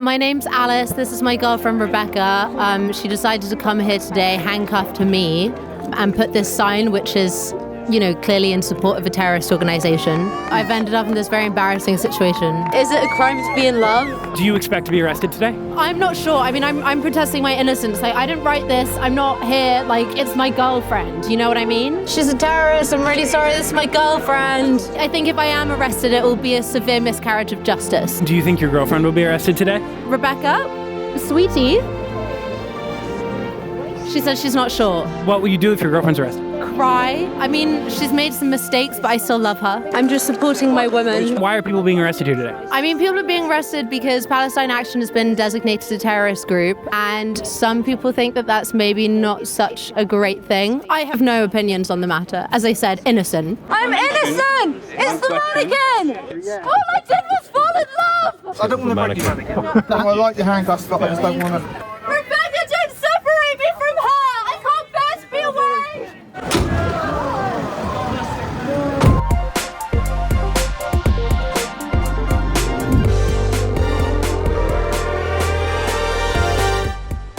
My name's Alice. This is my girlfriend, Rebecca. She decided to come here today handcuffed to me and put this sign, which is, clearly in support of a terrorist organization. I've ended up in this very embarrassing situation. Is it a crime to be in love? Do you expect to be arrested today? I'm not sure. I'm protesting my innocence. I didn't write this. I'm not here. It's my girlfriend. You know what I mean? She's a terrorist. I'm really sorry. This is my girlfriend. I think if I am arrested, it will be a severe miscarriage of justice. Do you think your girlfriend will be arrested today? Rebecca? Sweetie? She said she's not sure. What will you do if your girlfriend's arrested? Cry. She's made some mistakes, but I still love her. I'm just supporting my woman. Why are people being arrested here today? People are being arrested because Palestine Action has been designated a terrorist group, and some people think that that's maybe not such a great thing. I have no opinions on the matter. As I said, innocent. I'm innocent! It's the mannequin! All I did was fall in love! I don't want to break your mannequin. No, I like your handcuffs, but I just don't want to... Rebecca, don't separate me from her! I can't bear to be away!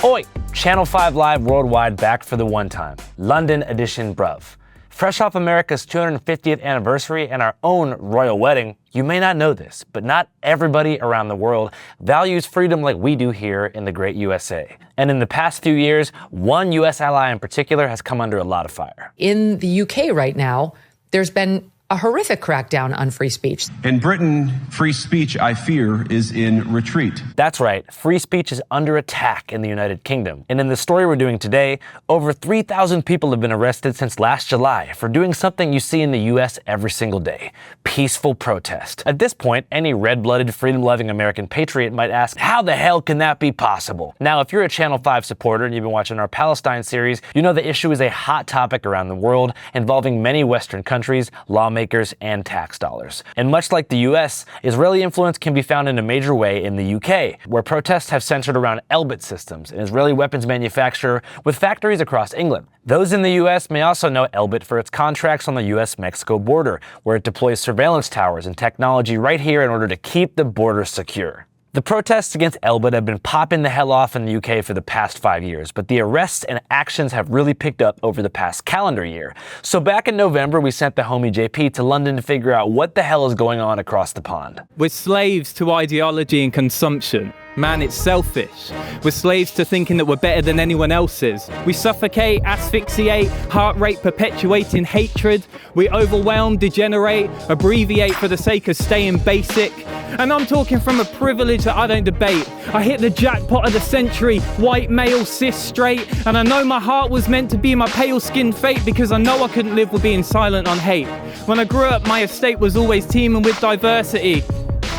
Oi! Channel 5 Live Worldwide back for the one time. London edition, bruv. Fresh off America's 250th anniversary and our own royal wedding, you may not know this, but not everybody around the world values freedom like we do here in the great USA. And in the past few years, one US ally in particular has come under a lot of fire. In the UK right now, there's been a horrific crackdown on free speech. In Britain, free speech, I fear, is in retreat. That's right, free speech is under attack in the United Kingdom. And in the story we're doing today, over 3,000 people have been arrested since last July for doing something you see in the US every single day: peaceful protest. At this point, any red-blooded, freedom-loving American patriot might ask, how the hell can that be possible? Now, if you're a Channel 5 supporter and you've been watching our Palestine series, you know the issue is a hot topic around the world, involving many Western countries, lawmakers, and tax dollars. And much like the US, Israeli influence can be found in a major way in the UK, where protests have centered around Elbit Systems, an Israeli weapons manufacturer with factories across England. Those in the US may also know Elbit for its contracts on the US-Mexico border, where it deploys surveillance towers and technology right here in order to keep the border secure. The protests against Elbit have been popping the hell off in the UK for the past 5 years, but the arrests and actions have really picked up over the past calendar year. So back in November, we sent the homie JP to London to figure out what the hell is going on across the pond. We're slaves to ideology and consumption. Man, it's selfish. We're slaves to thinking that we're better than anyone else is. We suffocate, asphyxiate, heart rate perpetuating hatred. We overwhelm, degenerate, abbreviate for the sake of staying basic. And I'm talking from a privilege that I don't debate. I hit the jackpot of the century, white, male, cis, straight. And I know my heart was meant to be my pale-skinned fate, because I know I couldn't live with being silent on hate. When I grew up, my estate was always teeming with diversity.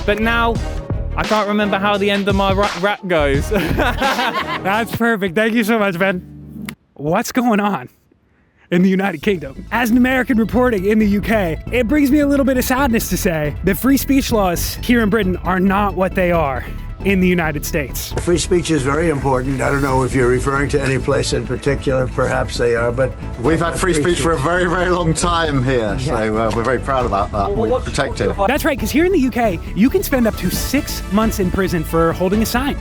But now, I can't remember how the end of my rap goes. That's perfect. Thank you so much, Ben. What's going on in the United Kingdom? As an American reporting in the UK, it brings me a little bit of sadness to say that free speech laws here in Britain are not what they are in the United States. Free speech is very important. I don't know if you're referring to any place in particular. Perhaps they are, but we've had free speech for a very, very long time here, so we're very proud about that. We protect it. That's right, because here in the UK, you can spend up to 6 months in prison for holding a sign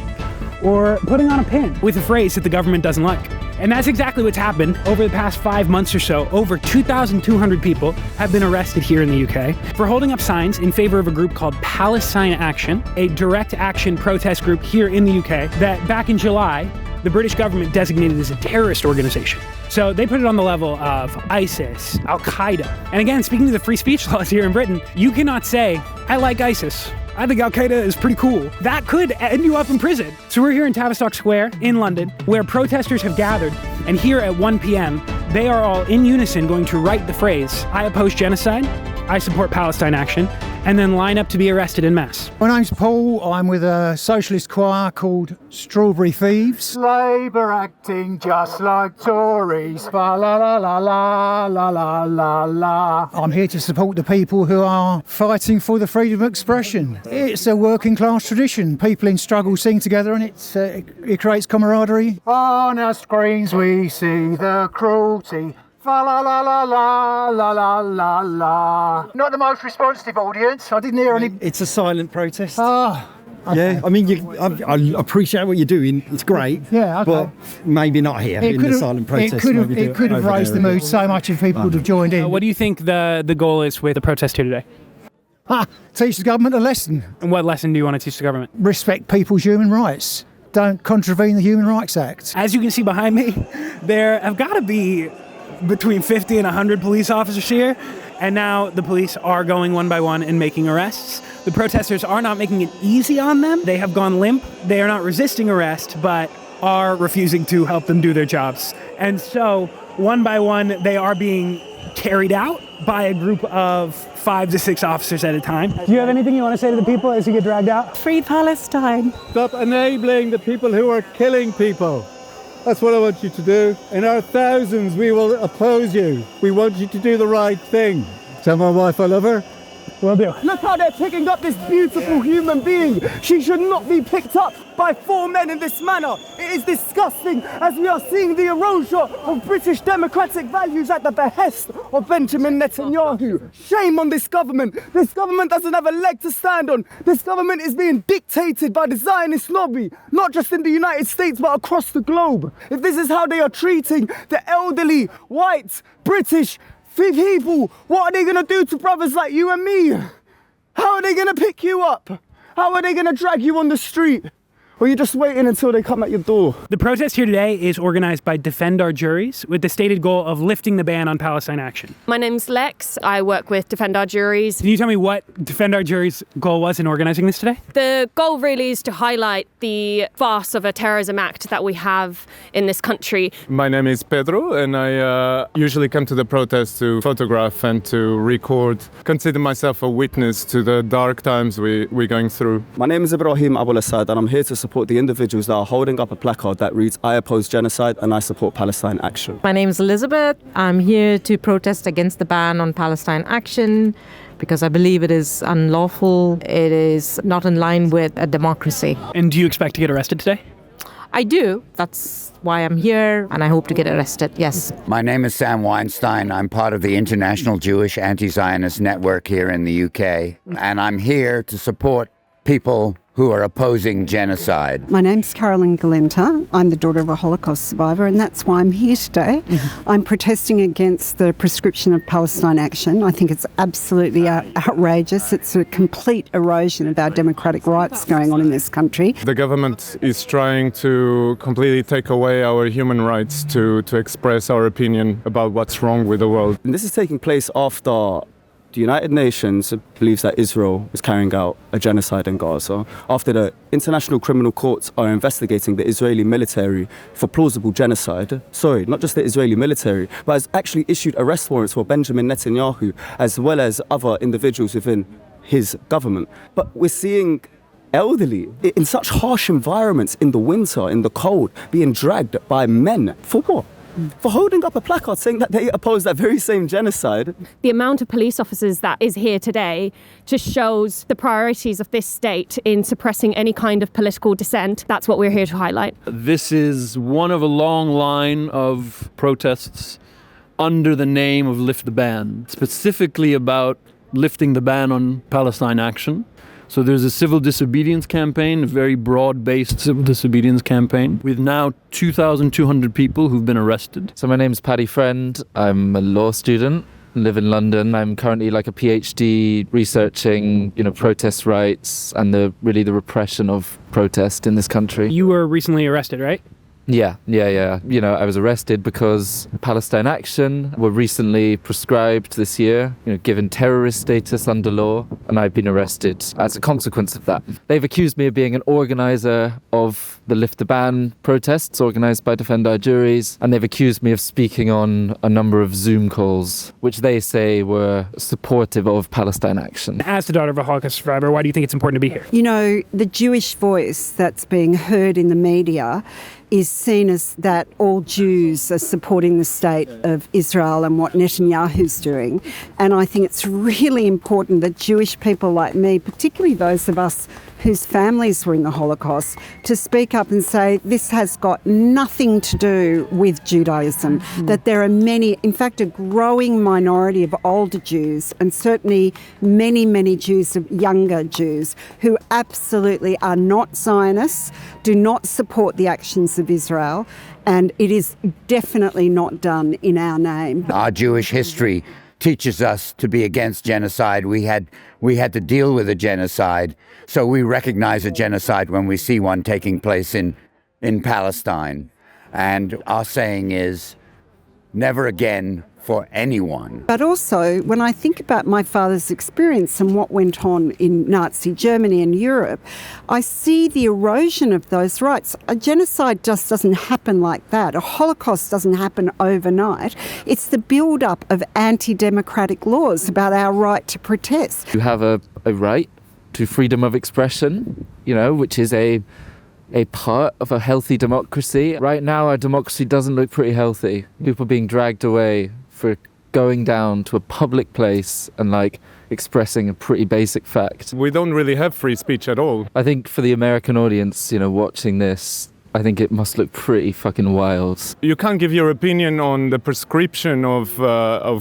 or putting on a pin with a phrase that the government doesn't like. And that's exactly what's happened over the past 5 months or so. Over 2,200 people have been arrested here in the UK for holding up signs in favor of a group called Palestine Action, a direct action protest group here in the UK that back in July, the British government designated as a terrorist organization. So they put it on the level of ISIS, Al-Qaeda. And again, speaking to the free speech laws here in Britain, you cannot say, I like ISIS. I think Al-Qaeda is pretty cool. That could end you up in prison. So we're here in Tavistock Square in London, where protesters have gathered, and here at 1 p.m., they are all in unison going to write the phrase, I oppose genocide, I support Palestine Action, and then line up to be arrested en masse. My name's Paul. I'm with a socialist choir called Strawberry Thieves. Labour acting just like Tories. La la la la la la la la la. I'm here to support the people who are fighting for the freedom of expression. It's a working class tradition. People in struggle sing together, and it creates camaraderie. On our screens we see the cruelty. Fa la la la la la la la la. Not the most responsive audience. I didn't hear any. It's a silent protest. Yeah, I mean, I appreciate what you're doing. It's great. Yeah, okay. But maybe not here in the silent protest. It could have raised the mood so much if people would have joined in. What do you think the goal is with the protest here today? Teach the government a lesson. And what lesson do you want to teach the government? Respect people's human rights. Don't contravene the Human Rights Act. As you can see behind me, there have got to be between 50 and 100 police officers here. And now the police are going one by one and making arrests. The protesters are not making it easy on them. They have gone limp. They are not resisting arrest, but are refusing to help them do their jobs. And so, one by one, they are being carried out by a group of 5 to 6 officers at a time. Do you have anything you want to say to the people as you get dragged out? Free Palestine. Stop enabling the people who are killing people. That's what I want you to do. In our thousands, we will oppose you. We want you to do the right thing. Tell my wife I love her. Will do. Look how they're picking up this beautiful human being. She should not be picked up by 4 men in this manner. It is disgusting as we are seeing the erosion of British democratic values at the behest of Benjamin Netanyahu. Shame on this government. This government doesn't have a leg to stand on. This government is being dictated by the Zionist lobby, not just in the United States, but across the globe. If this is how they are treating the elderly, white, British people, what are they going to do to brothers like you and me? How are they going to pick you up? How are they going to drag you on the street? Or you're just waiting until they come at your door? The protest here today is organized by Defend Our Juries with the stated goal of lifting the ban on Palestine action. My name's Lex. I work with Defend Our Juries. Can you tell me what Defend Our Juries' goal was in organizing this today? The goal really is to highlight the farce of a terrorism act that we have in this country. My name is Pedro, and I usually come to the protest to photograph and to record. Consider myself a witness to the dark times we're going through. My name is Ibrahim Abul Assad, and I'm here to support the individuals that are holding up a placard that reads, "I oppose genocide and I support Palestine action." My name is Elizabeth. I'm here to protest against the ban on Palestine action because I believe it is unlawful. It is not in line with a democracy. And do you expect to get arrested today? I do. That's why I'm here, and I hope to get arrested, yes. My name is Sam Weinstein. I'm part of the International Jewish Anti-Zionist Network here in the UK, and I'm here to support people who are opposing genocide. My name's Carolyn Galenta. I'm the daughter of a Holocaust survivor, and that's why I'm here today. I'm protesting against the prescription of Palestine action. I think it's absolutely outrageous. It's a complete erosion of our democratic rights going on in this country. The government is trying to completely take away our human rights to express our opinion about what's wrong with the world. And this is taking place after the United Nations believes that Israel is carrying out a genocide in Gaza, after the international criminal courts are investigating the Israeli military for plausible genocide. Sorry, not just the Israeli military, but has actually issued arrest warrants for Benjamin Netanyahu, as well as other individuals within his government. But we're seeing elderly in such harsh environments, in the winter, in the cold, being dragged by men. For what? For holding up a placard saying that they oppose that very same genocide. The amount of police officers that is here today just shows the priorities of this state in suppressing any kind of political dissent. That's what we're here to highlight. This is one of a long line of protests under the name of Lift the Ban, specifically about lifting the ban on Palestine action. So there's a civil disobedience campaign, a very broad-based civil disobedience campaign, with now 2,200 people who've been arrested. So my name's Paddy Friend. I'm a law student, live in London. I'm currently like a PhD researching, protest rights and the repression of protest in this country. You were recently arrested, right? Yeah. I was arrested because Palestine Action were recently proscribed this year, given terrorist status under law, and I've been arrested as a consequence of that. They've accused me of being an organizer of the Lift the Ban protests organized by Defend Our Juries, and they've accused me of speaking on a number of Zoom calls, which they say were supportive of Palestine Action. As the daughter of a Holocaust survivor, why do you think it's important to be here? The Jewish voice that's being heard in the media is seen as that all Jews are supporting the state of Israel and what Netanyahu's doing. And I think it's really important that Jewish people like me, particularly those of us whose families were in the Holocaust to speak up and say this has got nothing to do with Judaism, that there are many, in fact, a growing minority of older Jews and certainly many, many Jews, younger Jews, who absolutely are not Zionists, do not support the actions of Israel, and it is definitely not done in our name. Our Jewish history teaches us to be against genocide. We had to deal with a genocide, so we recognize a genocide when we see one taking place in Palestine. And our saying is, never again for anyone. But also, when I think about my father's experience and what went on in Nazi Germany and Europe, I see the erosion of those rights. A genocide just doesn't happen like that. A Holocaust doesn't happen overnight. It's the build-up of anti-democratic laws about our right to protest. You have a right to freedom of expression, which is a part of a healthy democracy. Right now, our democracy doesn't look pretty healthy. People being dragged away for going down to a public place and expressing a pretty basic fact. We don't really have free speech at all. I think for the American audience, watching this, I think it must look pretty fucking wild. You can't give your opinion on the prescription of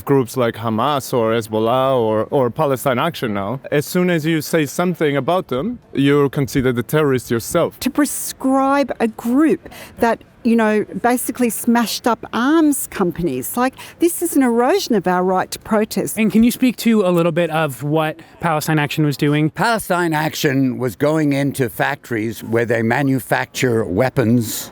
groups like Hamas or Hezbollah or Palestine Action now. As soon as you say something about them, you're considered a terrorist yourself. To prescribe a group that basically smashed up arms companies. This is an erosion of our right to protest. And can you speak to a little bit of what Palestine Action was doing? Palestine Action was going into factories where they manufacture weapons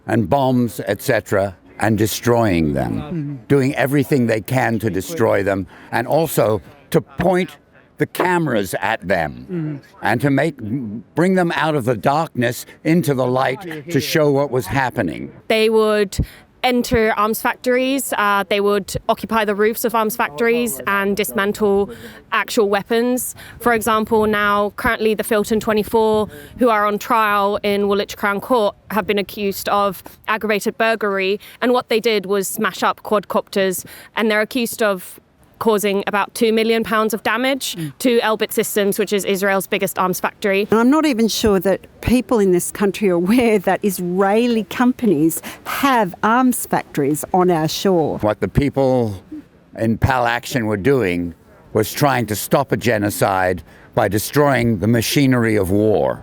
and bombs, etc., and destroying them, doing everything they can to destroy them, and also to point the cameras at them and to bring them out of the darkness into the light to show what was happening. They would enter arms factories, they would occupy the roofs of arms factories and dismantle actual weapons. For example, now currently the Filton 24 who are on trial in Woolwich Crown Court have been accused of aggravated burglary, and what they did was smash up quadcopters, and they're accused of causing about £2 million of damage to Elbit Systems, which is Israel's biggest arms factory. And I'm not even sure that people in this country are aware that Israeli companies have arms factories on our shore. What the people in Pal Action were doing was trying to stop a genocide by destroying the machinery of war.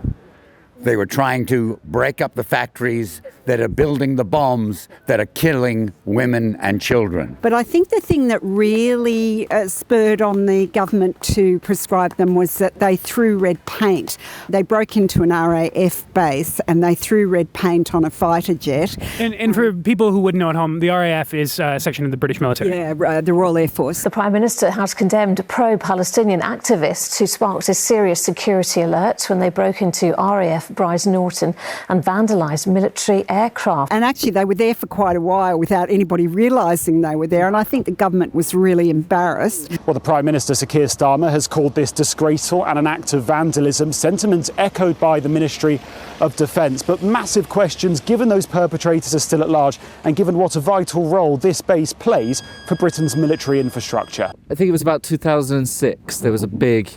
They were trying to break up the factories that are building the bombs that are killing women and children. But I think the thing that really spurred on the government to prescribe them was that they threw red paint. They broke into an RAF base and they threw red paint on a fighter jet. And for people who wouldn't know at home, the RAF is a section of the British military. Yeah, the Royal Air Force. The Prime Minister has condemned pro-Palestinian activists who sparked a serious security alert when they broke into RAF Brize Norton and vandalised military aircraft. And actually they were there for quite a while without anybody realising they were there, and I think the government was really embarrassed. Well, the Prime Minister, Sir Keir Starmer, has called this disgraceful and an act of vandalism, sentiments echoed by the Ministry of Defence. But massive questions given those perpetrators are still at large and given what a vital role this base plays for Britain's military infrastructure. I think it was about 2006, there was a big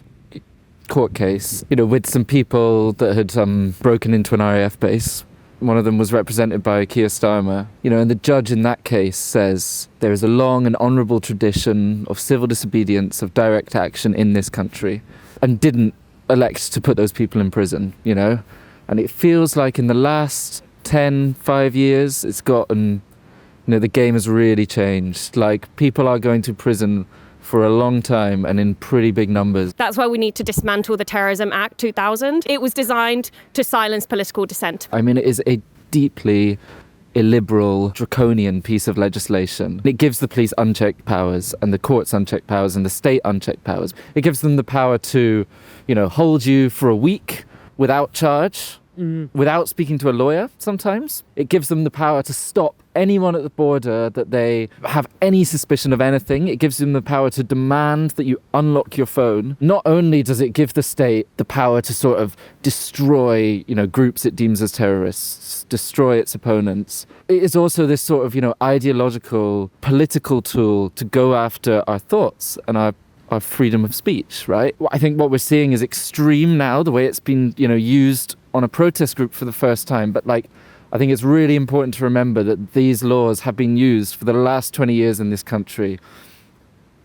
court case, with some people that had broken into an RAF base. One of them was represented by Keir Starmer, and the judge in that case says there is a long and honourable tradition of civil disobedience, of direct action in this country, and didn't elect to put those people in prison, And it feels like in the last 5 years, it's gotten, the game has really changed. People are going to prison for a long time and in pretty big numbers. That's why we need to dismantle the Terrorism Act 2000. It was designed to silence political dissent. It is a deeply illiberal, draconian piece of legislation. It gives the police unchecked powers and the courts unchecked powers and the state unchecked powers. It gives them the power to, hold you for a week without charge, without speaking to a lawyer sometimes. It gives them the power to stop anyone at the border that they have any suspicion of anything. It gives them the power to demand that you unlock your phone. Not only does it give the state the power to sort of destroy, groups it deems as terrorists, destroy its opponents, it is also this sort of, ideological, political tool to go after our thoughts and our of freedom of speech, right? I think what we're seeing is extreme now, the way it's been, used on a protest group for the first time. But I think it's really important to remember that these laws have been used for the last 20 years in this country,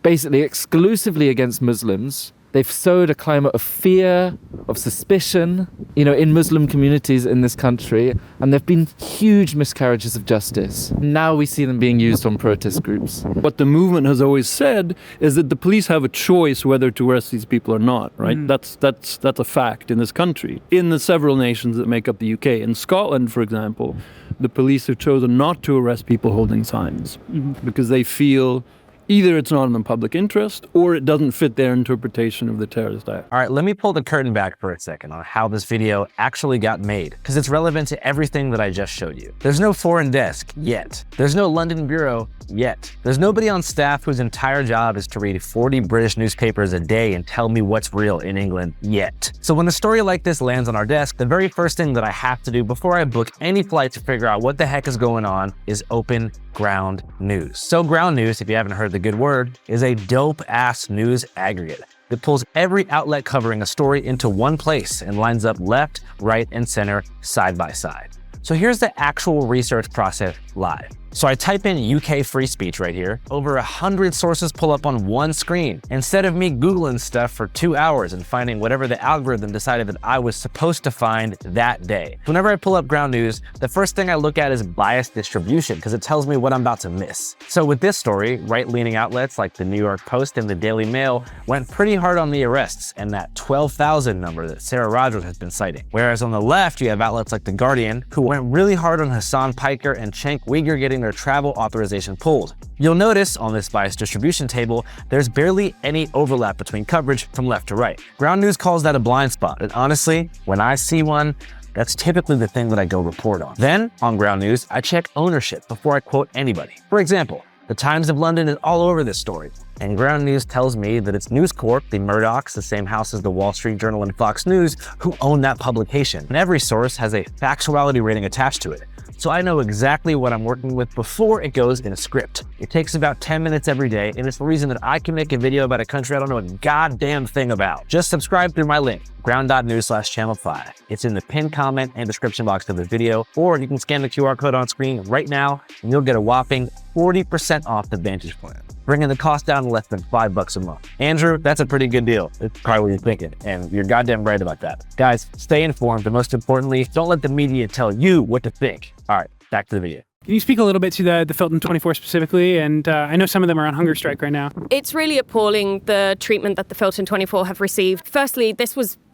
basically exclusively against Muslims. They've sowed a climate of fear, of suspicion, in Muslim communities in this country, and there've been huge miscarriages of justice. Now we see them being used on protest groups. What the movement has always said is that the police have a choice whether to arrest these people or not, right? That's a fact in this country. In the several nations that make up the UK, in Scotland, for example, the police have chosen not to arrest people holding signs because they feel either it's not in the public interest or it doesn't fit their interpretation of the Terrorist Act. All right, let me pull the curtain back for a second on how this video actually got made, because it's relevant to everything that I just showed you. There's no foreign desk yet. There's no London bureau yet. There's nobody on staff whose entire job is to read 40 British newspapers a day and tell me what's real in England yet. So when a story like this lands on our desk, the very first thing that I have to do before I book any flight to figure out what the heck is going on is open Ground News. So Ground News, if you haven't heard the good word, is a dope-ass news aggregate that pulls every outlet covering a story into one place and lines up left, right, and center side by side. So here's the actual research process live. So I type in UK free speech right here. Over 100 sources pull up on one screen. Instead of me Googling stuff for 2 hours and finding whatever the algorithm decided that I was supposed to find that day. Whenever I pull up Ground News, the first thing I look at is bias distribution because it tells me what I'm about to miss. So with this story, right-leaning outlets like the New York Post and the Daily Mail went pretty hard on the arrests and that 12,000 number that Sarah Rogers has been citing. Whereas on the left, you have outlets like The Guardian who went really hard on Hassan Piker and Cenk Uygur getting their travel authorization pulled. You'll notice on this bias distribution table, there's barely any overlap between coverage from left to right. Ground News calls that a blind spot, and honestly, when I see one, that's typically the thing that I go report on. Then, on Ground News, I check ownership before I quote anybody. For example, the Times of London is all over this story, and Ground News tells me that it's News Corp, the Murdochs, the same house as the Wall Street Journal and Fox News, who own that publication. And every source has a factuality rating attached to it. So I know exactly what I'm working with before it goes in a script. It takes about 10 minutes every day, and it's the reason that I can make a video about a country I don't know a goddamn thing about. Just subscribe through my link, ground.news/channel 5. It's in the pinned comment and description box of the video, or you can scan the QR code on screen right now, and you'll get a whopping 40% off the Vantage plan, bringing the cost down to less than $5 a month. Andrew, that's a pretty good deal. It's probably what you're thinking, and you're goddamn right about that. Guys, stay informed, but most importantly, don't let the media tell you what to think. All right, back to the video. Can you speak a little bit to the Filton 24 specifically? And I know some of them are on hunger strike right now. It's really appalling, the treatment that the Filton 24 have received. Firstly,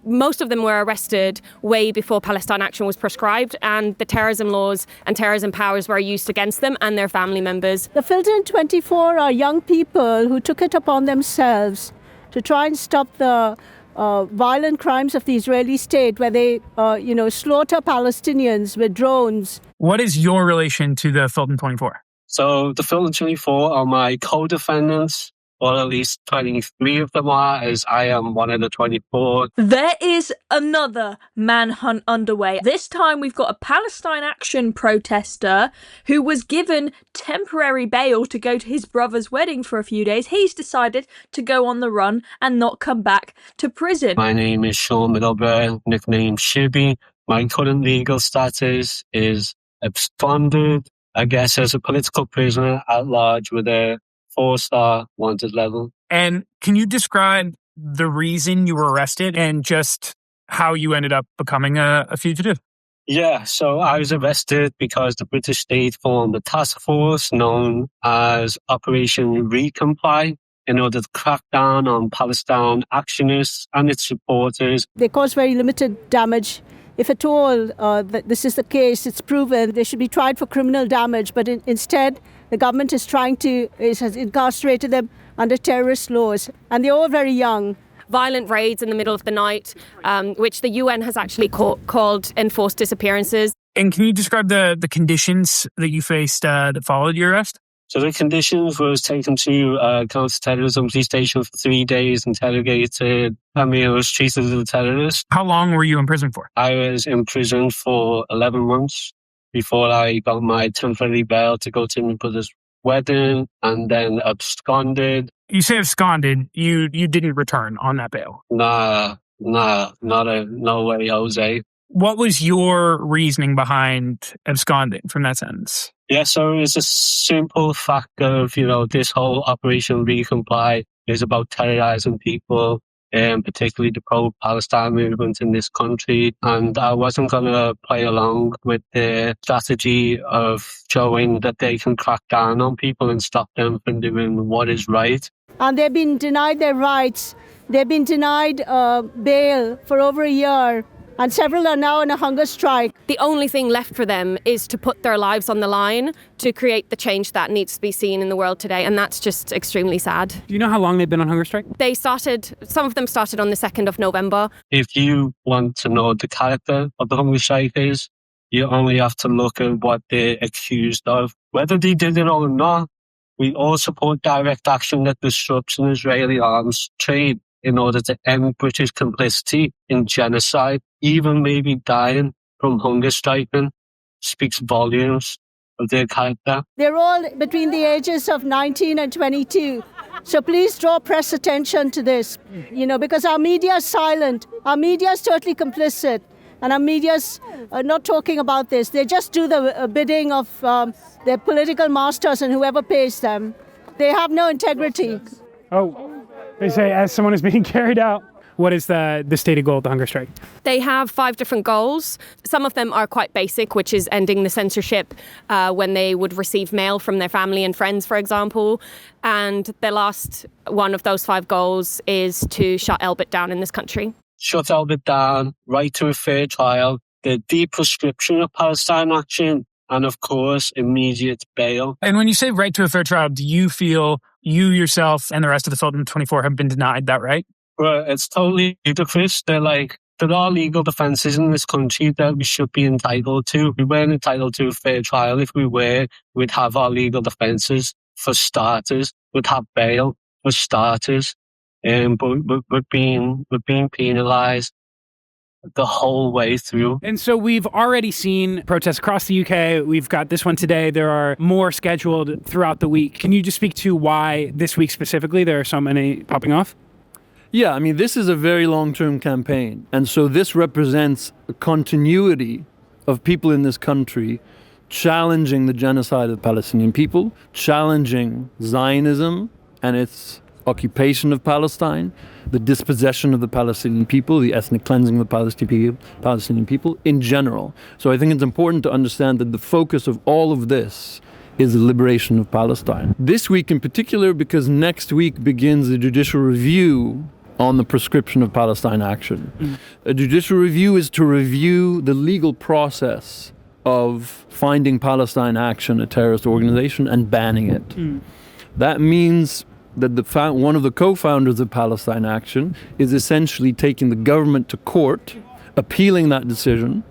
most of them were arrested way before Palestine Action was prescribed, and the terrorism laws and terrorism powers were used against them and their family members. The Filton 24 are young people who took it upon themselves to try and stop the violent crimes of the Israeli state, where they, slaughter Palestinians with drones. What is your relation to the Filton 24? So the Filton 24 are my co-defendants. Well, at least 23 of them are, as I am one of the 24. There is another manhunt underway. This time we've got a Palestine Action protester who was given temporary bail to go to his brother's wedding for a few days. He's decided to go on the run and not come back to prison. My name is Sean Middlebury, nicknamed Shibby. My current legal status is absconded, I guess, as a political prisoner at large with a 4-star wanted level. And can you describe the reason you were arrested and just how you ended up becoming a fugitive? Yeah, so I was arrested because the British state formed a task force known as Operation Recomply in order to crack down on Palestine actionists and its supporters. They cause very limited damage. If at all that this is the case, it's proven they should be tried for criminal damage, but instead the government has incarcerated them under terrorist laws, and they're all very young. Violent raids in the middle of the night, which the UN has actually called enforced disappearances. And can you describe the conditions that you faced that followed your arrest? So the conditions was taken to counter-terrorism police station for 3 days, interrogated, I was treated as a terrorist. How long were you in prison for? I was in prison for 11 months before I got my temporary bail to go to my brother's wedding, and then absconded You say absconded. You didn't return on that bail. No way, Jose. What was your reasoning behind absconding from that sentence? Yeah, so it's a simple fact of, this whole Operation Recomply is about terrorizing people, and particularly the pro-Palestine movement in this country. And I wasn't going to play along with the strategy of showing that they can crack down on people and stop them from doing what is right. And they've been denied their rights. They've been denied bail for over a year. And several are now on a hunger strike. The only thing left for them is to put their lives on the line to create the change that needs to be seen in the world today. And that's just extremely sad. Do you know how long they've been on hunger strike? Some of them started on the 2nd of November. If you want to know the character of the hunger strike is, you only have to look at what they're accused of. Whether they did it or not, we all support direct action that disrupts an Israeli arms trade in order to end British complicity in genocide. Even maybe dying from hunger striking speaks volumes of their character. They're all between the ages of 19 and 22. So please draw press attention to this, because our media is silent. Our media is totally complicit. And our media's not talking about this. They just do the bidding of their political masters and whoever pays them. They have no integrity. Oh, they say as someone is being carried out. What is the stated goal of the hunger strike? They have 5 different goals. Some of them are quite basic, which is ending the censorship when they would receive mail from their family and friends, for example. And the last one of those 5 goals is to shut Elbit down in this country. Shut Elbit down, right to a fair trial, the deprescription of Palestine action, and of course, immediate bail. And when you say right to a fair trial, do you feel you yourself and the rest of the Filton 24 have been denied that right? Well, it's totally ludicrous. There are legal defences in this country that we should be entitled to. We weren't entitled to a fair trial. If we were, we'd have our legal defences for starters. We'd have bail for starters. But we're being penalised the whole way through. And so we've already seen protests across the UK. We've got this one today. There are more scheduled throughout the week. Can you just speak to why this week specifically there are so many popping off? Yeah, I mean, this is a very long-term campaign. And so this represents a continuity of people in this country challenging the genocide of the Palestinian people, challenging Zionism and its occupation of Palestine, the dispossession of the Palestinian people, the ethnic cleansing of the Palestinian people in general. So I think it's important to understand that the focus of all of this is the liberation of Palestine. This week in particular, because next week begins a judicial review on the prescription of Palestine action. A judicial review is to review the legal process of finding Palestine Action a terrorist organization and banning it. That means that one of the co-founders of Palestine Action is essentially taking the government to court, appealing that decision,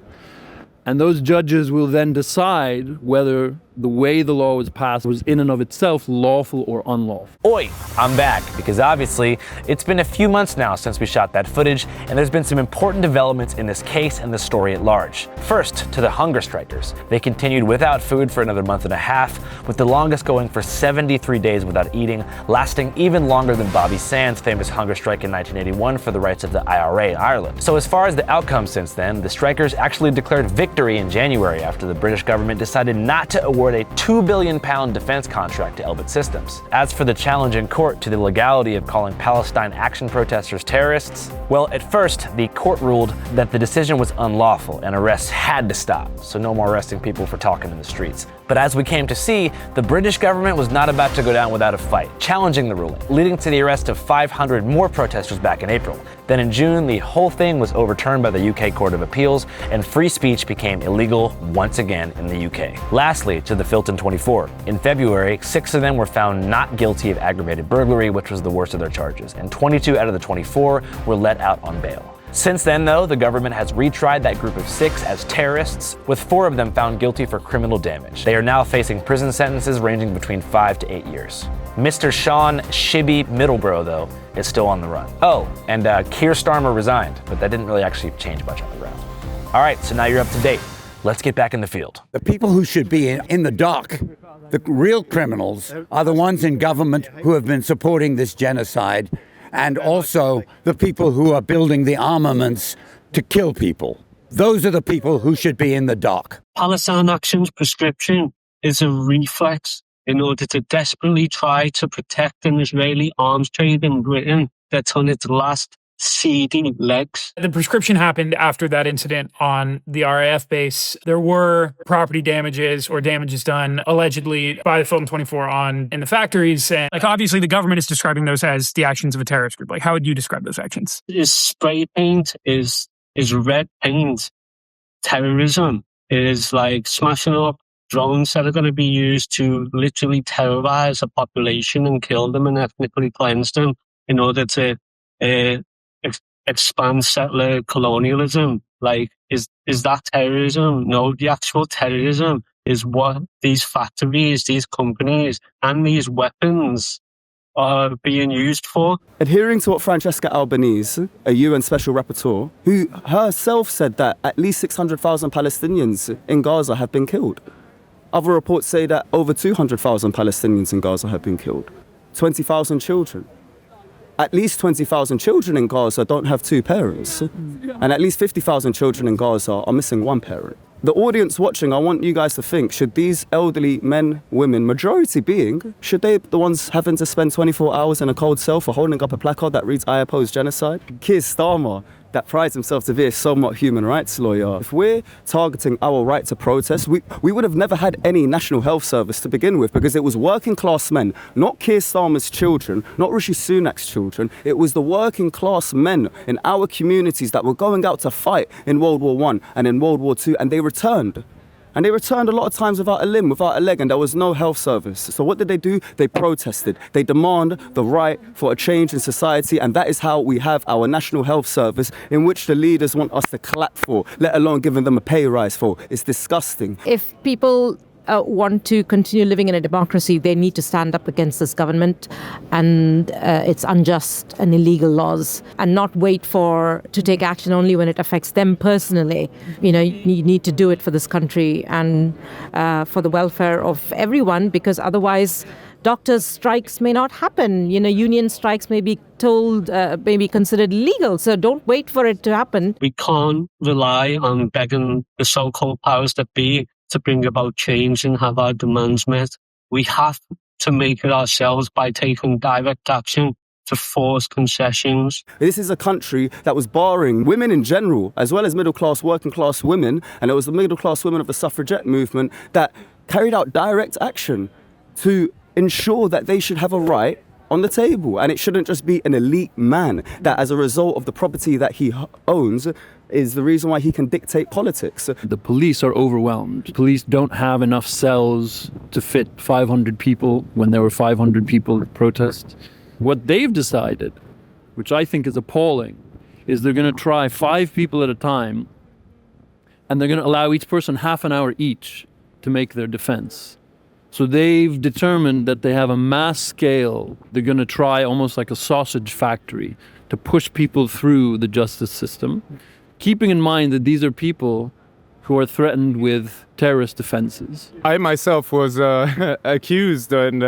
and those judges will then decide whether the way the law was passed was in and of itself lawful or unlawful. Oi, I'm back, because obviously it's been a few months now since we shot that footage, and there's been some important developments in this case and the story at large. First, to the hunger strikers. They continued without food for another month and a half, with the longest going for 73 days without eating, lasting even longer than Bobby Sands' famous hunger strike in 1981 for the rights of the IRA in Ireland. So as far as the outcome since then, the strikers actually declared victory in January after the British government decided not to award a £2 billion defense contract to Elbit Systems. As for the challenge in court to the legality of calling Palestine Action protesters terrorists, well, at first, the court ruled that the decision was unlawful and arrests had to stop, so no more arresting people for talking in the streets. But as we came to see, the British government was not about to go down without a fight, challenging the ruling, leading to the arrest of 500 more protesters back in April. Then in June, the whole thing was overturned by the UK Court of Appeals, and free speech became illegal once again in the UK. Lastly, to the Filton 24. In February, 6 of them were found not guilty of aggravated burglary, which was the worst of their charges, and 22 out of the 24 were let out on bail. Since then, though, the government has retried that group of 6 as terrorists, with 4 of them found guilty for criminal damage. They are now facing prison sentences ranging between 5 to 8 years. Mr. Sean Shibby Middleborough, though, is still on the run. Oh, and Keir Starmer resigned, but that didn't really actually change much on the ground. All right, so now you're up to date. Let's get back in the field. The people who should be in the dock The real criminals are the ones in government who have been supporting this genocide, and also the people who are building the armaments to kill people. Those are the people who should be in the dock. Palestine Action's prescription is a reflex in order to desperately try to protect an Israeli arms trade in Britain that's on its last seedy legs. The prescription happened after that incident on the RAF base. There were property damages or damages done allegedly by the Filton 24 in the factories. And obviously the government is describing those as the actions of a terrorist group. How would you describe those actions? Is spray paint, is red paint. Terrorism is smashing up drones that are going to be used to literally terrorize a population and kill them and ethnically cleanse them in order to expand settler colonialism. Is that terrorism? No, the actual terrorism is what these factories, these companies, and these weapons are being used for. Adhering to what Francesca Albanese, a UN Special Rapporteur, who herself said that at least 600,000 Palestinians in Gaza have been killed. Other reports say that over 200,000 Palestinians in Gaza have been killed. 20,000 children. At least 20,000 children in Gaza don't have two parents. And at least 50,000 children in Gaza are missing one parent. The audience watching, I want you guys to think, should these elderly men, women, majority being, should they be the ones having to spend 24 hours in a cold cell for holding up a placard that reads, "I oppose genocide"? Keir Starmer, that prides himself to be a somewhat human rights lawyer. If we're targeting our right to protest, we would have never had any national health service to begin with, because it was working class men, not Keir Starmer's children, not Rishi Sunak's children. It was the working class men in our communities that were going out to fight in World War I and in World War II, and they returned. And they returned a lot of times without a limb, without a leg, and there was no health service. So what did they do? They protested. They demand the right for a change in society, and that is how we have our National Health Service, in which the leaders want us to clap for, let alone giving them a pay rise for. It's disgusting. If people want to continue living in a democracy, they need to stand up against this government and its unjust and illegal laws, and not wait to take action only when it affects them personally. You need to do it for this country and for the welfare of everyone, because otherwise doctors' strikes may not happen. Union strikes may be may be considered illegal. So don't wait for it to happen. We can't rely on begging the so-called powers that be to bring about change and have our demands met. We have to make it ourselves by taking direct action to force concessions. This is a country that was barring women in general, as well as middle-class, working-class women, and it was the middle-class women of the suffragette movement that carried out direct action to ensure that they should have a right on the table, and it shouldn't just be an elite man that, as a result of the property that he owns, is the reason why he can dictate politics. The police are overwhelmed. Police don't have enough cells to fit 500 people when there were 500 people at protest. What they've decided, which I think is appalling, is they're going to try 5 people at a time, and they're going to allow each person half an hour each to make their defense. So they've determined that they have a mass scale. They're going to try almost like a sausage factory to push people through the justice system, keeping in mind that these are people who are threatened with terrorist offenses. I myself was accused and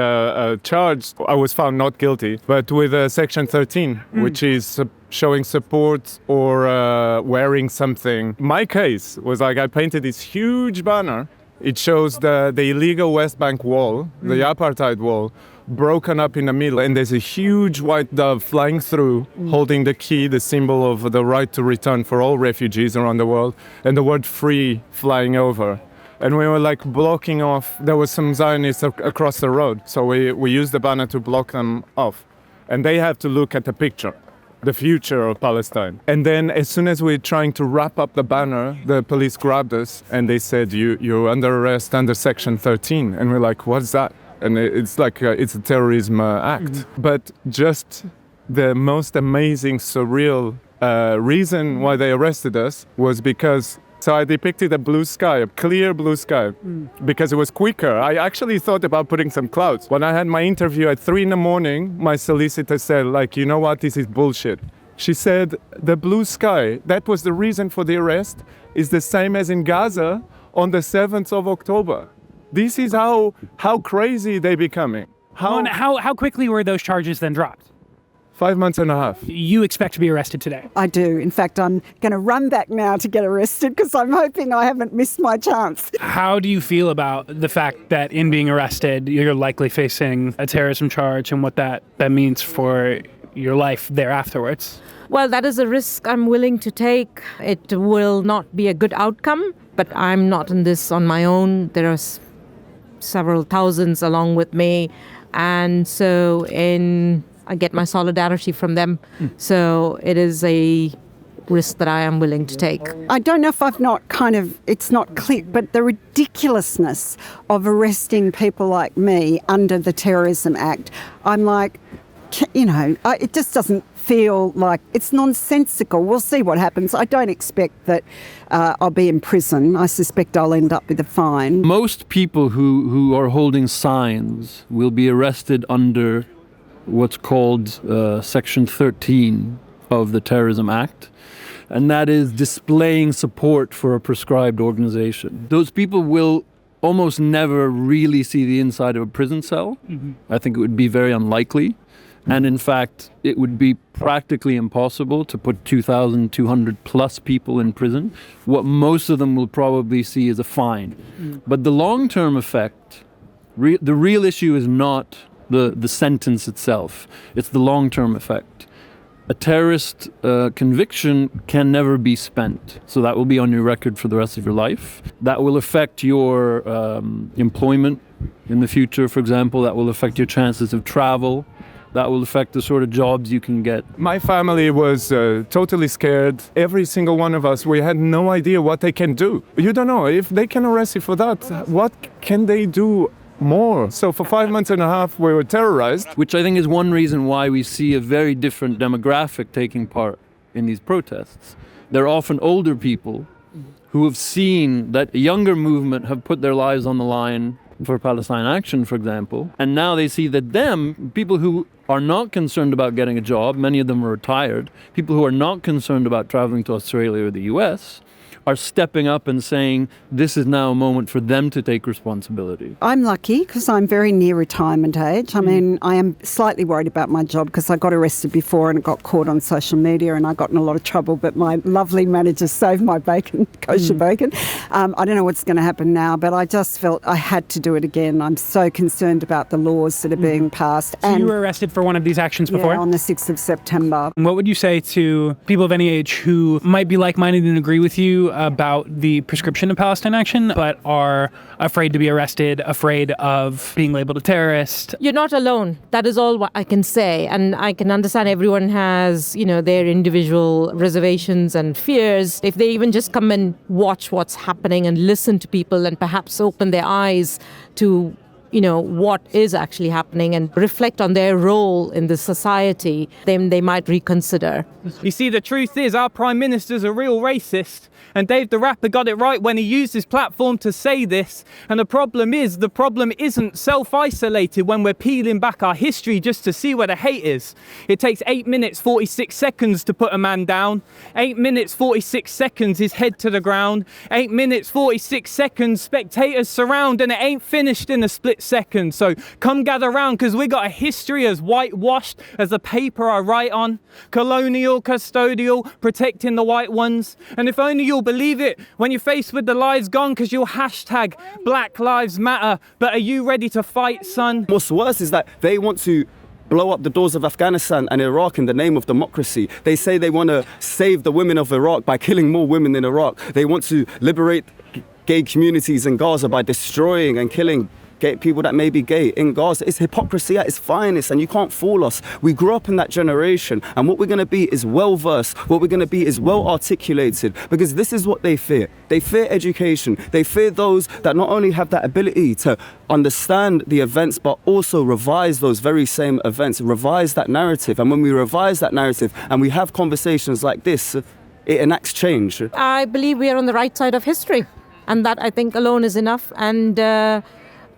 charged. I was found not guilty, but with Section 13, which is showing support or wearing something. My case was I painted this huge banner. It shows the illegal West Bank wall, the apartheid wall, broken up in the middle, and there's a huge white dove flying through, holding the key, the symbol of the right to return for all refugees around the world, and the word free flying over. And we were blocking off. There was some Zionists across the road, so we used the banner to block them off. And they have to look at the picture, the future of Palestine. And then as soon as we're trying to wrap up the banner, the police grabbed us and they said, you're under arrest under Section 13. And we're like, what's that? And it's it's a Terrorism Act. But just the most amazing, surreal reason why they arrested us was because I depicted a blue sky, a clear blue sky, because it was quicker. I actually thought about putting some clouds. When I had my interview at 3 a.m, my solicitor said, you know what, this is bullshit. She said, the blue sky, that was the reason for the arrest, is the same as in Gaza on the 7th of October. This is how crazy they're becoming. How quickly were those charges then dropped? 5 months and a half. You expect to be arrested today? I do. In fact, I'm going to run back now to get arrested because I'm hoping I haven't missed my chance. How do you feel about the fact that in being arrested, you're likely facing a terrorism charge and what that means for your life there afterwards? Well, that is a risk I'm willing to take. It will not be a good outcome, but I'm not in this on my own. There are several thousands along with me, and so I get my solidarity from them. So it is a risk that I am willing to take. I don't know if it's not clicked, but the ridiculousness of arresting people like me under the Terrorism Act, I'm like, it just doesn't feel like it's nonsensical. We'll see what happens. I don't expect that I'll be in prison. I suspect I'll end up with a fine. Most people who are holding signs will be arrested under what's called Section 13 of the Terrorism Act, and that is displaying support for a prescribed organization. Those people will almost never really see the inside of a prison cell. I think it would be very unlikely. And in fact, it would be practically impossible to put 2,200 plus people in prison. What most of them will probably see is a fine. But the long-term effect, the real issue is not the sentence itself. It's the long-term effect. A terrorist conviction can never be spent. So that will be on your record for the rest of your life. That will affect your employment in the future, for example. That will affect your chances of travel. That will affect the sort of jobs you can get. My family was totally scared. Every single one of us, we had no idea what they can do. You don't know. If they can arrest you for that, what can they do more? So for 5 months and a half, we were terrorized. Which I think is one reason why we see a very different demographic taking part in these protests. They're often older people who have seen that a younger movement have put their lives on the line for Palestine Action, for example. And now they see that people who are not concerned about getting a job, many of them are retired, people who are not concerned about traveling to Australia or the US, are stepping up and saying this is now a moment for them to take responsibility. I'm lucky because I'm very near retirement age. I mean, I am slightly worried about my job because I got arrested before and it got caught on social media and I got in a lot of trouble, but my lovely manager saved my bacon, kosher bacon. I don't know what's going to happen now, but I just felt I had to do it again. I'm so concerned about the laws that are being passed. So you were arrested for one of these actions before? Yeah, on the 6th of September. What would you say to people of any age who might be like-minded and agree with you about the prescription of Palestine Action, but are afraid to be arrested, afraid of being labeled a terrorist? You're not alone. That is all what I can say. And I can understand everyone has, their individual reservations and fears. If they even just come and watch what's happening and listen to people and perhaps open their eyes to what is actually happening and reflect on their role in the society, then they might reconsider. You see, the truth is our Prime Minister's a real racist, and Dave the Rapper got it right when he used his platform to say this. And the problem isn't self-isolated when we're peeling back our history just to see where the hate is. It takes 8 minutes 46 seconds to put a man down. 8 minutes 46 seconds his head to the ground. 8 minutes 46 seconds spectators surround, and it ain't finished in a split second. So come gather round, because we got a history as whitewashed as the paper I write on. Colonial, custodial, protecting the white ones. And if only you'll believe it when you're faced with the lives gone, because you'll hashtag Black Lives Matter. But are you ready to fight, son? What's worse is that they want to blow up the doors of Afghanistan and Iraq in the name of democracy. They say they want to save the women of Iraq by killing more women in Iraq. They want to liberate gay communities in Gaza by destroying and killing gay people that may be gay in Gaza. It's hypocrisy at its finest, and you can't fool us. We grew up in that generation, and what we're going to be is well-versed. What we're going to be is well-articulated, because this is what they fear. They fear education. They fear those that not only have that ability to understand the events, but also revise those very same events, revise that narrative. And when we revise that narrative and we have conversations like this, it enacts change. I believe we are on the right side of history, and that I think alone is enough. And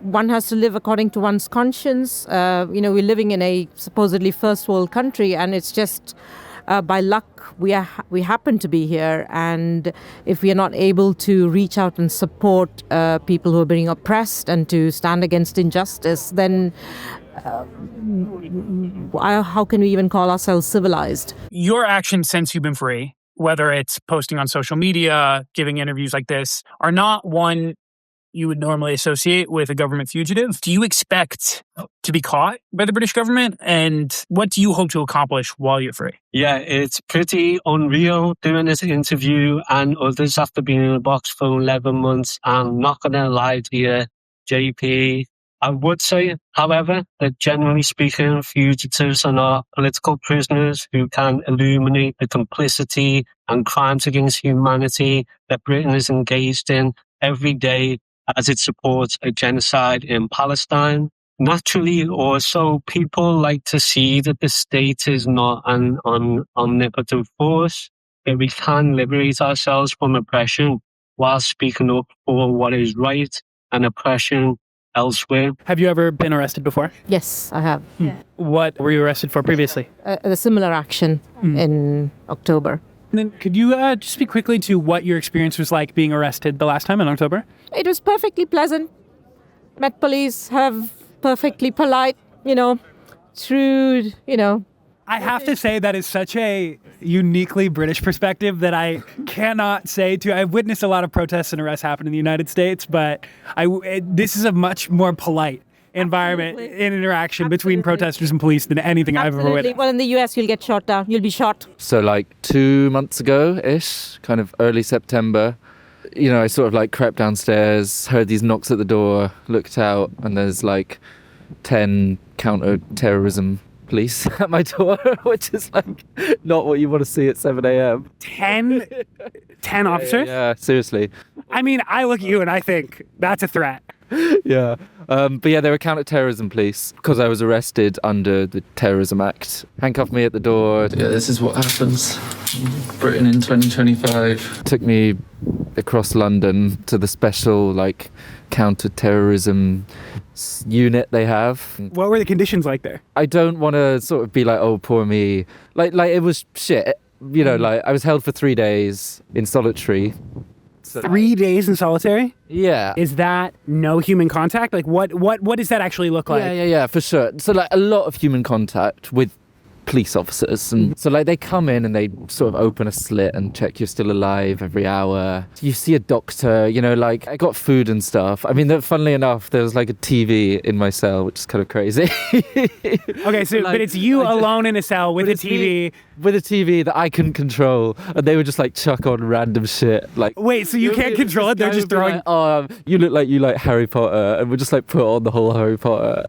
one has to live according to one's conscience. We're living in a supposedly first world country, and it's just By luck, we happen to be here, and if we are not able to reach out and support people who are being oppressed and to stand against injustice, then how can we even call ourselves civilized? Your actions since you've been free, whether it's posting on social media, giving interviews like this, are not one you would normally associate with a government fugitive. Do you expect to be caught by the British government? And what do you hope to accomplish while you're free? Yeah, it's pretty unreal doing this interview and others after being in a box for 11 months. I'm not going to lie to you, JP. I would say, however, that generally speaking, fugitives are not political prisoners who can illuminate the complicity and crimes against humanity that Britain is engaged in every day as it supports a genocide in Palestine. Naturally, also, people like to see that the state is not an omnipotent force, that we can liberate ourselves from oppression while speaking up for what is right and oppression elsewhere. Have you ever been arrested before? Yes, I have. What were you arrested for previously? A similar action in October. And then could you just speak quickly to what your experience was like being arrested the last time in October? It was perfectly pleasant. Met police, have perfectly polite, shrewd, I have to say that is such a uniquely British perspective that I cannot say to. I've witnessed a lot of protests and arrests happen in the United States, but this is a much more polite environment and interaction between protesters and police than anything I've ever witnessed. Well, in the US, you'll get shot down. You'll be shot. So like 2 months ago-ish, kind of early September, I sort of crept downstairs, heard these knocks at the door, looked out, and there's 10 counter-terrorism police at my door, which is not what you want to see at 7 a.m. 10 officers? Yeah, seriously. I mean, I look at you and I think that's a threat. Yeah. But yeah, they were counter-terrorism police because I was arrested under the Terrorism Act. Handcuffed me at the door. Yeah, this is what happens. Britain in 2025. Took me across London to the special, counter-terrorism unit they have. What were the conditions like there? I don't want to sort of be oh, poor me. It was shit. I was held for 3 days in solitary. 3 days in solitary? Yeah. Is that no human contact? What does that actually look like? Yeah, for sure. So a lot of human contact with police officers, and so they come in and they sort of open a slit and check you're still alive every hour. You see a doctor, I got food and stuff. I mean, funnily enough, there was a TV in my cell, which is kind of crazy. Okay, so but it's you alone in a cell with a TV. With a TV that I couldn't control, and they would just chuck on random shit. Wait, so you can't control it? They're just throwing. You look like you like Harry Potter, and we'll just put on the whole Harry Potter.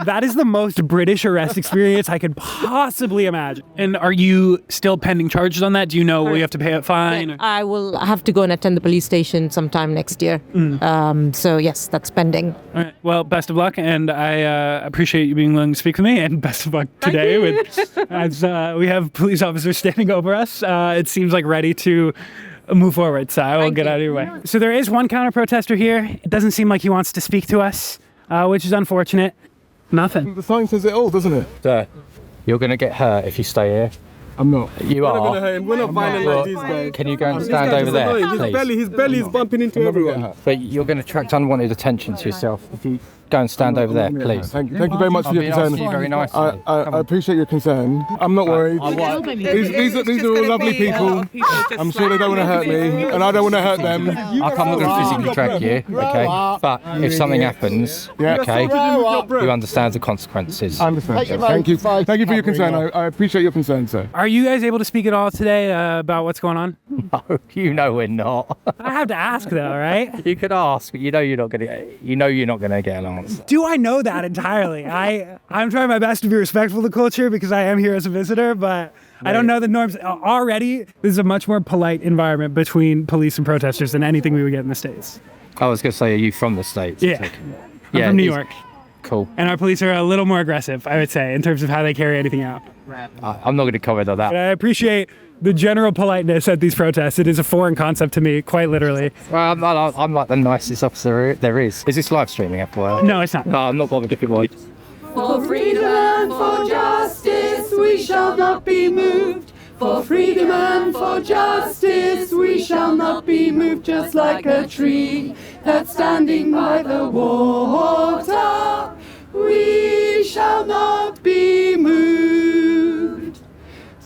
That is the most British arrest experience I could possibly imagine. And are you still pending charges on that? Do you know will you have to pay a fine? I will have to go and attend the police station sometime next year. So yes, that's pending. All right. Well, best of luck, and I appreciate you being willing to speak with me, and best of luck today. As we have police officers standing over us, it seems ready to move forward, so I will get out of your way. So there is one counter-protester here. It doesn't seem like he wants to speak to us, which is unfortunate. Nothing. The sign says it all, doesn't it? Sir, you're going to get hurt if you stay here. I'm not. You are. We're not violent like these guys. Can you go and stand over there, please? His belly is bumping into everyone. But you're going to attract unwanted attention to yourself. If you go and stand over there, please. Thank you very much for your concern. You very nicely. I appreciate your concern. I'm not worried. These are all lovely people. I'm sure they don't want to hurt me, and I don't want to hurt them. I'm not going to physically drag you, okay? But if something happens, okay, you understand the consequences. I understand. Thank you. Thank you for your concern. I appreciate your concern, sir. Are you guys able to speak at all today about what's going on? No, you know we're not. I have to ask though, right? You could ask, but you're not going to get an answer. Do I know that entirely? I'm trying my best to be respectful of the culture because I am here as a visitor, but I don't know the norms. Already, this is a much more polite environment between police and protesters than anything we would get in the States. I was going to say, are you from the States? Yeah. I'm from New York. Cool. And our police are a little more aggressive, I would say, in terms of how they carry anything out. I'm not going to comment on that. But I appreciate the general politeness at these protests. It is a foreign concept to me, quite literally. Well, I'm like the nicest officer there is. Is this live streaming, FYI? No, it's not. No, I'm not bothered if it was. For freedom and for justice we shall not be moved. For freedom and for justice, we shall not be moved just like a tree that's standing by the water. We shall not be moved.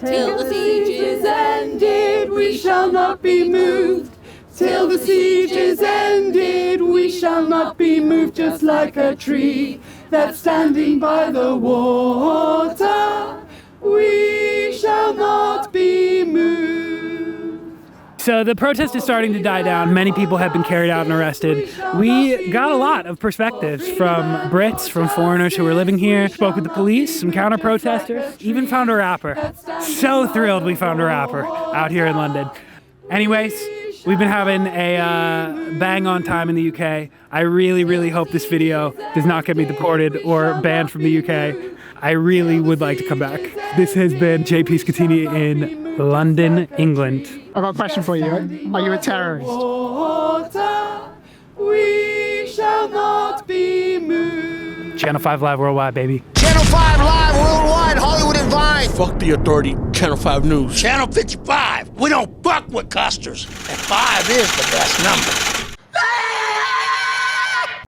Till the siege is ended, we shall not be moved. Till the siege is ended, we shall not be moved just like a tree that's standing by the water. We shall not be moved. So the protest is starting to die down. Many people have been carried out and arrested. We got a lot of perspectives from Brits, from foreigners who were living here, spoke with the police, some counter-protesters, even found a rapper. So thrilled we found a rapper out here in London. Anyways, we've been having a bang on time in the UK. I really, really hope this video does not get me deported or banned from the UK. I really would like to come back. This has been JP Scattini in London, England. I've got a question for you. Are you a terrorist? We shall not be moved. Channel 5 Live Worldwide, baby. Channel 5 Live Worldwide, Hollywood and Vine. Fuck the authority, Channel 5 News. Channel 55. We don't fuck with custers. And 5 is the best number.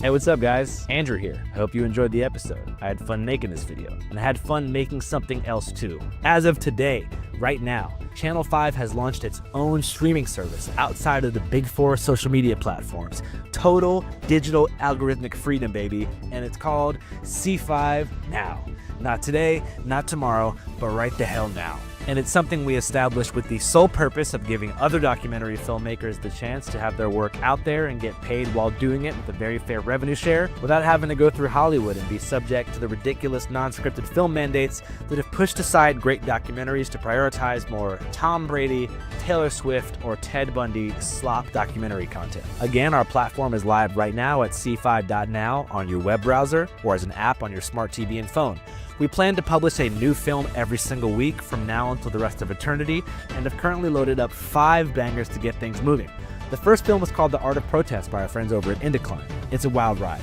Hey, what's up guys? Andrew here. I hope you enjoyed the episode. I had fun making this video, and I had fun making something else too. As of today, right now, Channel 5 has launched its own streaming service outside of the big four social media platforms. Total digital algorithmic freedom, baby, and it's called C5 Now. Not today, not tomorrow, but right the hell now. And it's something we established with the sole purpose of giving other documentary filmmakers the chance to have their work out there and get paid while doing it with a very fair revenue share without having to go through Hollywood and be subject to the ridiculous non-scripted film mandates that have pushed aside great documentaries to prioritize more Tom Brady, Taylor Swift, or Ted Bundy slop documentary content. Again, our platform is live right now at c5.now on your web browser or as an app on your smart TV and phone. We plan to publish a new film every single week from now until the rest of eternity, and have currently loaded up 5 bangers to get things moving. The first film is called The Art of Protest by our friends over at Indecline. It's a wild ride.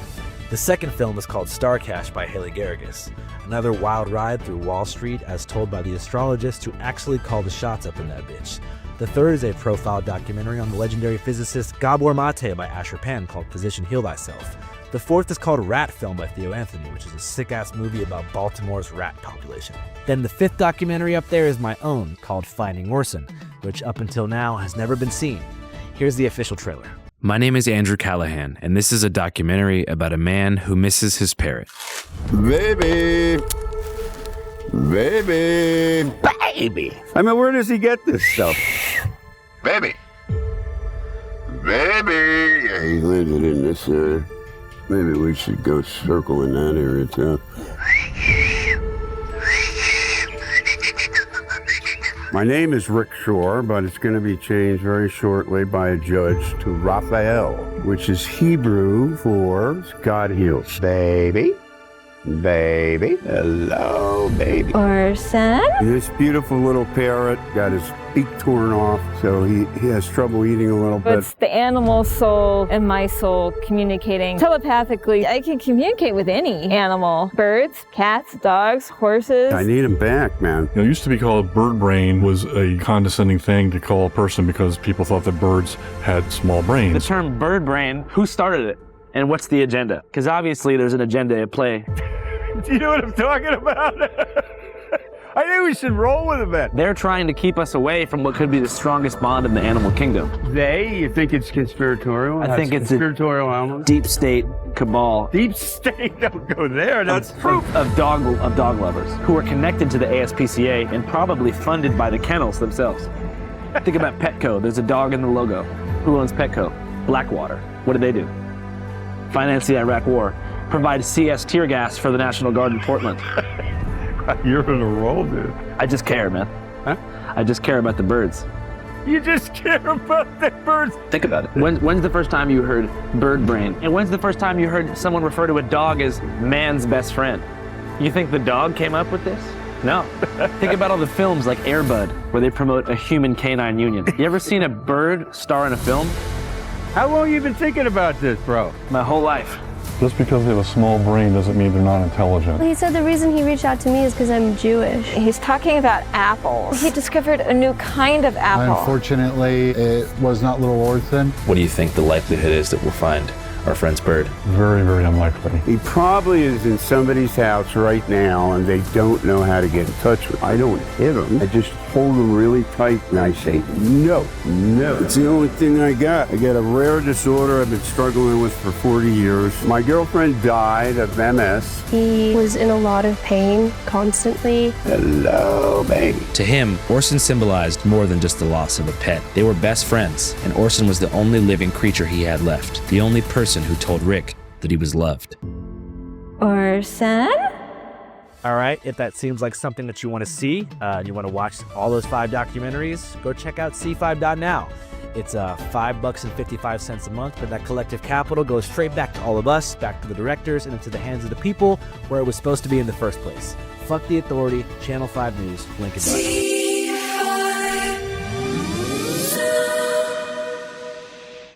The second film is called Starcash by Haley Garrigus. Another wild ride through Wall Street as told by the astrologist who actually called the shots up in that bitch. The third is a profile documentary on the legendary physicist Gabor Mate by Asher Penn called Physician Heal Thyself. The fourth is called Rat Film by Theo Anthony, which is a sick-ass movie about Baltimore's rat population. Then the fifth documentary up there is my own, called Finding Orson, which up until now has never been seen. Here's the official trailer. My name is Andrew Callahan, and this is a documentary about a man who misses his parrot. Baby! Baby! Baby! I mean, where does he get this stuff? Baby! Baby! Yeah, he landed in this area. Maybe we should go circle in that area too. My name is Rick Shore, but it's going to be changed very shortly by a judge to Raphael, which is Hebrew for God heals. Baby. Baby. Hello, baby. Orson? This beautiful little parrot got his beak torn off, so he has trouble eating a little bit. It's the animal soul and my soul communicating telepathically. I can communicate with any animal. Birds, cats, dogs, horses. I need him back, man. It used to be called bird brain, was a condescending thing to call a person because people thought that birds had small brains. The term bird brain, who started it? And what's the agenda? Because obviously there's an agenda at play. Do you know what I'm talking about? I think we should roll with it, man. They're trying to keep us away from what could be the strongest bond in the animal kingdom. You think it's conspiratorial? I think it's conspiratorial animal. Deep state cabal. Deep state, don't go there. That's proof. Of dog lovers who are connected to the ASPCA and probably funded by the kennels themselves. Think about Petco. There's a dog in the logo. Who owns Petco? Blackwater. What do they do? Finance the Iraq War, provide CS tear gas for the National Guard in Portland. You're on a roll, dude. I just care, man. Huh? I just care about the birds. You just care about the birds? Think about it. When's the first time you heard bird brain? And when's the first time you heard someone refer to a dog as man's best friend? You think the dog came up with this? No. Think about all the films like Air Bud, where they promote a human canine union. You ever seen a bird star in a film? How long you been thinking about this, bro? My whole life. Just because they have a small brain doesn't mean they're not intelligent. He said the reason he reached out to me is because I'm Jewish. He's talking about apples. He discovered a new kind of apple. Unfortunately, it was not Little Orphan. What do you think the likelihood is that we'll find our friend's bird? Very, very unlikely. He probably is in somebody's house right now and they don't know how to get in touch with him. I don't hit him. I just hold him really tight and I say, no. It's the only thing I got. I got a rare disorder I've been struggling with for 40 years. My girlfriend died of MS. He was in a lot of pain constantly. Hello, baby. To him, Orson symbolized more than just the loss of a pet. They were best friends, and Orson was the only living creature he had left, the only person who told Rick that he was loved. Orson? All right, if that seems like something that you want to see, and you want to watch all those 5 documentaries, go check out C5.now. It's $5.55 a month, but that collective capital goes straight back to all of us, back to the directors, and into the hands of the people where it was supposed to be in the first place. Fuck the authority, Channel 5 News, link in below.